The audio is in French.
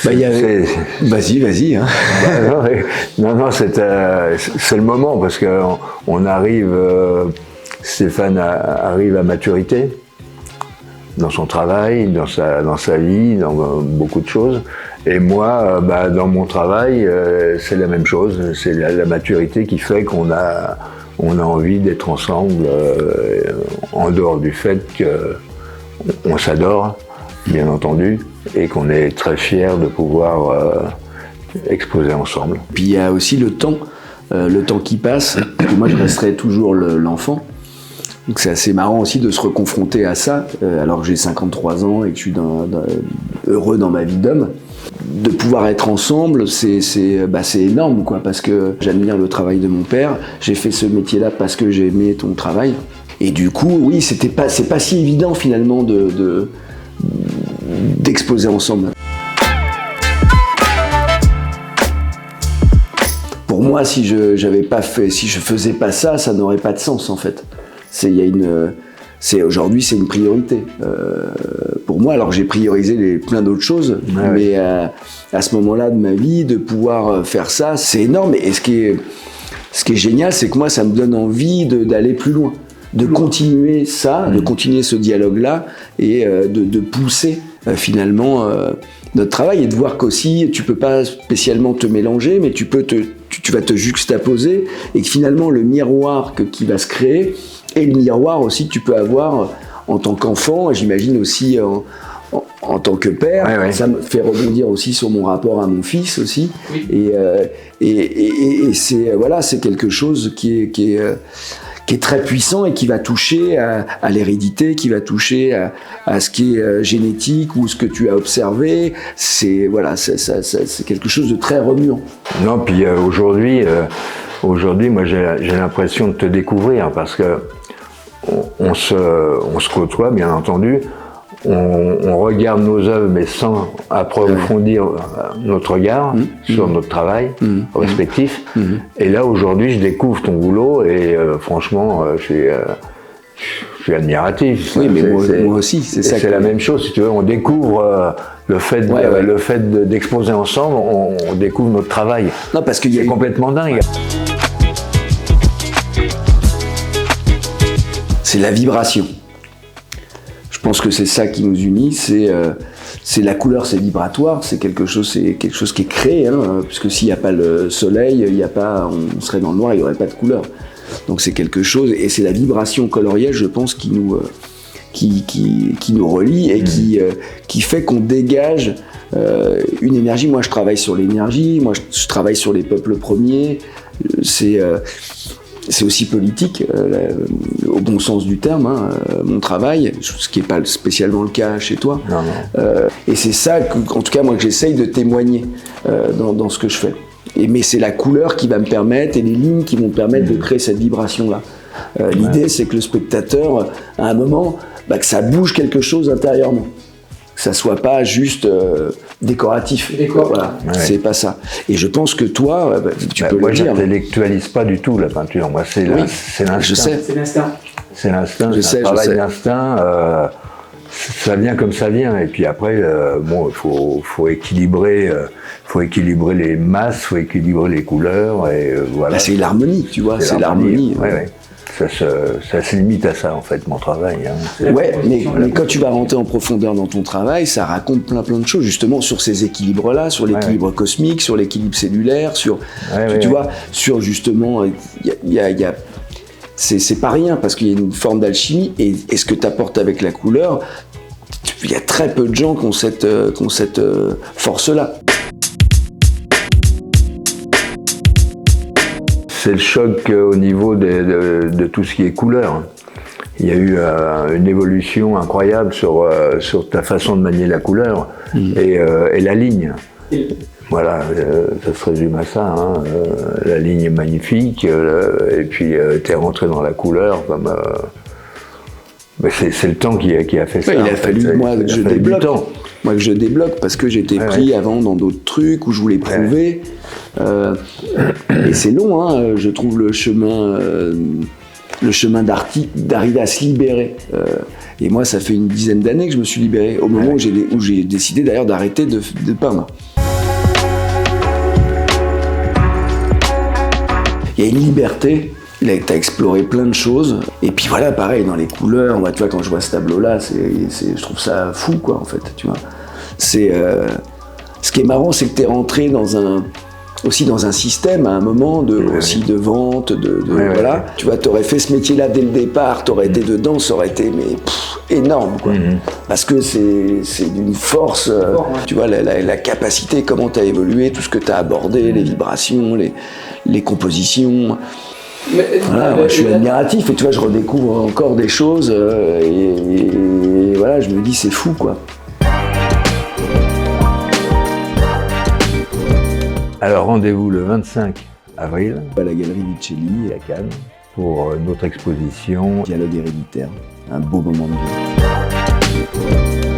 Vas-y. Hein. Non, c'est le moment parce qu'on arrive, Stéphane arrive à maturité dans son travail, dans sa vie, dans beaucoup de choses. Et moi, dans mon travail, c'est la même chose. C'est la maturité qui fait qu'on a envie d'être ensemble, en dehors du fait qu'on s'adore, bien entendu, et qu'on est très fiers de pouvoir exposer ensemble. Puis il y a aussi le temps qui passe. Moi, je resterai toujours l'enfant. Donc c'est assez marrant aussi de se reconfronter à ça, alors que j'ai 53 ans et que je suis heureux dans ma vie d'homme. De pouvoir être ensemble, c'est énorme, quoi, parce que j'admire le travail de mon père. J'ai fait ce métier-là parce que j'ai aimé ton travail. Et du coup, oui, c'est pas si évident finalement d'exposer ensemble. Pour moi, si je faisais pas ça, ça n'aurait pas de sens en fait. Aujourd'hui, c'est une priorité pour moi. Alors j'ai priorisé plein d'autres choses, mais à ce moment-là de ma vie, de pouvoir faire ça, c'est énorme. Et ce qui est génial, c'est que moi, ça me donne envie d'aller plus loin, de continuer ça, de continuer ce dialogue-là et de pousser finalement notre travail et de voir qu'aussi tu peux pas spécialement te mélanger, mais tu vas te juxtaposer et que finalement le miroir qui va se créer et le miroir aussi que tu peux avoir en tant qu'enfant, j'imagine aussi en tant que père. Ouais. Ça me fait rebondir aussi sur mon rapport à mon fils aussi. Oui. Et c'est quelque chose qui est très puissant et qui va toucher à l'hérédité, qui va toucher à ce qui est génétique ou ce que tu as observé. C'est quelque chose de très remuant. Non, puis aujourd'hui, moi j'ai l'impression de te découvrir parce que on se côtoie, bien entendu. On regarde nos œuvres, mais sans approfondir notre regard sur notre travail respectif. Et là, aujourd'hui, je découvre ton boulot et franchement, je suis admiratif. Oui, mais moi aussi, c'est ça. C'est la même chose, si tu veux. On découvre le fait d'exposer ensemble, on découvre notre travail. Non, parce que c'est complètement dingue. C'est la vibration. Je pense que c'est ça qui nous unit, c'est la couleur, c'est vibratoire, c'est quelque chose qui est créé, hein, puisque s'il n'y a pas le soleil, on serait dans le noir, il n'y aurait pas de couleur. Donc c'est quelque chose, et c'est la vibration colorielle, je pense, qui nous relie et qui fait qu'on dégage une énergie. Moi, je travaille sur l'énergie, moi, je travaille sur les peuples premiers, c'est aussi politique, au bon sens du terme, hein, mon travail, ce qui n'est pas spécialement le cas chez toi. Non. Et c'est ça, en tout cas, moi, que j'essaye de témoigner dans ce que je fais. Mais c'est la couleur qui va me permettre, et les lignes qui vont me permettre de créer cette vibration-là. L'idée, c'est que le spectateur, à un moment, que ça bouge quelque chose intérieurement. Que ça soit pas juste décoratif. Voilà, c'est pas ça. Et je pense que toi, tu peux le dire. Moi, j'intellectualise pas du tout la peinture. Moi, c'est l'instinct. Je sais. C'est l'instinct. C'est l'instinct. C'est un travail d'instinct. Ça vient comme ça vient. Et puis après, il faut équilibrer. Faut équilibrer les masses, faut équilibrer les couleurs. Et voilà. C'est l'harmonie, tu vois. C'est l'harmonie. Ouais. Ça se limite à ça, en fait, mon travail. Hein. Mais quand tu vas rentrer en profondeur dans ton travail, ça raconte plein de choses, justement, sur ces équilibres-là, sur l'équilibre cosmique, sur l'équilibre cellulaire, sur justement, c'est pas rien, parce qu'il y a une forme d'alchimie, et ce que tu apportes avec la couleur, il y a très peu de gens qui ont cette force-là. C'est le choc au niveau de tout ce qui est couleur. Il y a eu une évolution incroyable sur ta façon de manier la couleur et la ligne. Voilà, ça se résume à ça. Hein. La ligne est magnifique et puis tu es rentré dans la couleur comme... c'est le temps qui a fait ça. Il a fallu que je débloque parce que j'étais pris avant dans d'autres trucs où je voulais prouver. Et c'est long, hein, je trouve le chemin d'arriver à se libérer. Et moi, ça fait une dizaine d'années que je me suis libéré, au moment où j'ai décidé d'ailleurs d'arrêter de peindre. Il y a une liberté. Là, t'as exploré plein de choses. Et puis voilà, pareil, dans les couleurs, tu vois, quand je vois ce tableau-là, je trouve ça fou, quoi, en fait, tu vois. Ce qui est marrant, c'est que t'es rentré aussi dans un système à un moment aussi de vente, voilà. Ouais. Tu vois, t'aurais fait ce métier-là dès le départ, t'aurais été dedans, ça aurait été énorme, quoi. Parce que c'est d'une force, tu vois, la capacité, comment t'as évolué, tout ce que t'as abordé, les vibrations, les compositions. Voilà, moi, je suis admiratif et tu vois, je redécouvre encore des choses et voilà, je me dis c'est fou, quoi. Alors rendez-vous le 25 avril à la Galerie Vicelli à Cannes pour notre exposition Dialogue héréditaire, un beau moment de vie.